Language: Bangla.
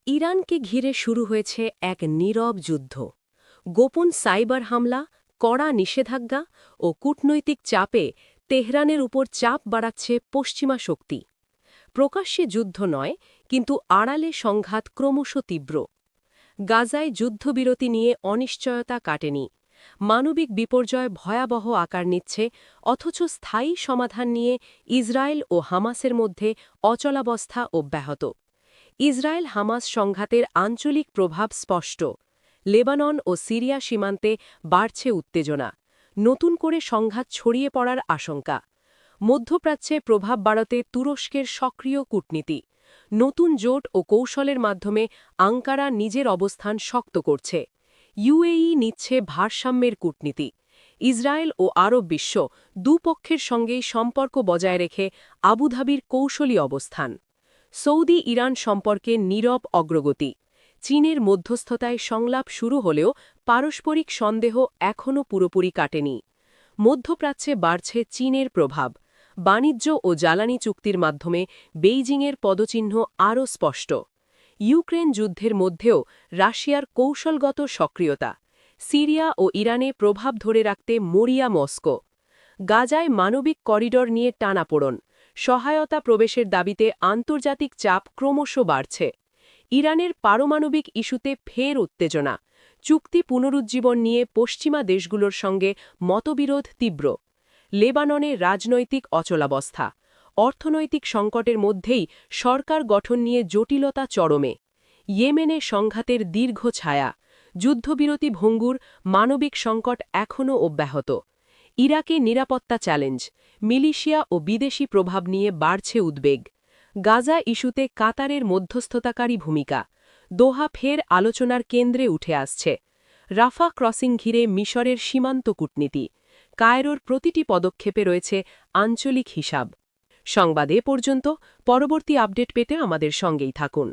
ইরানকে ঘিরে শুরু হয়েছে এক নীরব যুদ্ধ। গোপন সাইবার হামলা, কড়া নিষেধাজ্ঞা ও কূটনৈতিক চাপে তেহরানের উপর চাপ বাড়াচ্ছে পশ্চিমা শক্তি। প্রকাশ্যে যুদ্ধ নয়, কিন্তু আড়ালে সংঘাত ক্রমশ তীব্র। গাজায় যুদ্ধবিরতি নিয়ে অনিশ্চয়তা কাটেনি। মানবিক বিপর্যয় ভয়াবহ আকার নিচ্ছে, অথচ স্থায়ী সমাধান নিয়ে ইসরায়েল ও হামাসের মধ্যে অচলাবস্থা অব্যাহত। ইসরায়েল হামাস সংঘাতের আঞ্চলিক প্রভাব স্পষ্ট। লেবানন ও সিরিয়া সীমান্তে বাড়ছে উত্তেজনা। নতুন করে সংঘাত ছড়িয়ে পড়ার আশঙ্কা। মধ্যপ্রাচ্যে প্রভাব বাড়াতে তুরস্কের সক্রিয় কূটনীতি। নতুন জোট ও কৌশলের মাধ্যমে আঙ্কারা নিজের অবস্থান শক্ত করছে। ইউএই নিচ্ছে ভারসাম্যের কূটনীতি। ইসরায়েল ও আরব বিশ্ব দুপক্ষের সঙ্গেই সম্পর্ক বজায় রেখে আবুধাবির কৌশলী অবস্থান। সৌদি ইরান সম্পর্কে নীরব অগ্রগতি। চীনের মধ্যস্থতায় সংলাপ শুরু হলেও পারস্পরিক সন্দেহ এখনও পুরোপুরি কাটেনি। মধ্যপ্রাচ্যে বাড়ছে চীনের প্রভাব। বাণিজ্য ও জ্বালানি চুক্তির মাধ্যমে বেইজিংয়ের পদচিহ্ন আরও স্পষ্ট। ইউক্রেন যুদ্ধের মধ্যেও রাশিয়ার কৌশলগত সক্রিয়তা। সিরিয়া ও ইরানে প্রভাব ধরে রাখতে মরিয়া মস্কো। গাজায় মানবিক করিডর নিয়ে টানাপোড়েন। সহায়তা প্রবেশের দাবিতে আন্তর্জাতিক চাপ ক্রমশ বাড়ছে। ইরানের পারমাণবিক ইস্যুতে ফের উত্তেজনা। চুক্তি পুনরুজ্জীবন নিয়ে পশ্চিমা দেশগুলোর সঙ্গে মতবিরোধ তীব্র। লেবাননে রাজনৈতিক অচলাবস্থা। অর্থনৈতিক সংকটের মধ্যেই সরকার গঠন নিয়ে জটিলতা চরমে। ইয়েমেনে সংঘাতের দীর্ঘ ছায়া। যুদ্ধবিরতি ভঙ্গুর, মানবিক সংকট এখনও অব্যাহত। ইরাকে নিরাপত্তা চ্যালেঞ্জ। মিলিশিয়া ও বিদেশি প্রভাব নিয়ে বাড়ছে উদ্বেগ। গাজা ইস্যুতে কাতারের মধ্যস্থতাকারী ভূমিকা। দোহা ফের আলোচনার কেন্দ্রে উঠে আসছে। রাফা ক্রসিং ঘিরে মিশরের সীমান্ত কূটনীতি। কায়রোর প্রতিটি পদক্ষেপে রয়েছে আঞ্চলিক হিসাব। সংবাদ এ পর্যন্ত। পরবর্তী আপডেট পেতে আমাদের সঙ্গেই থাকুন।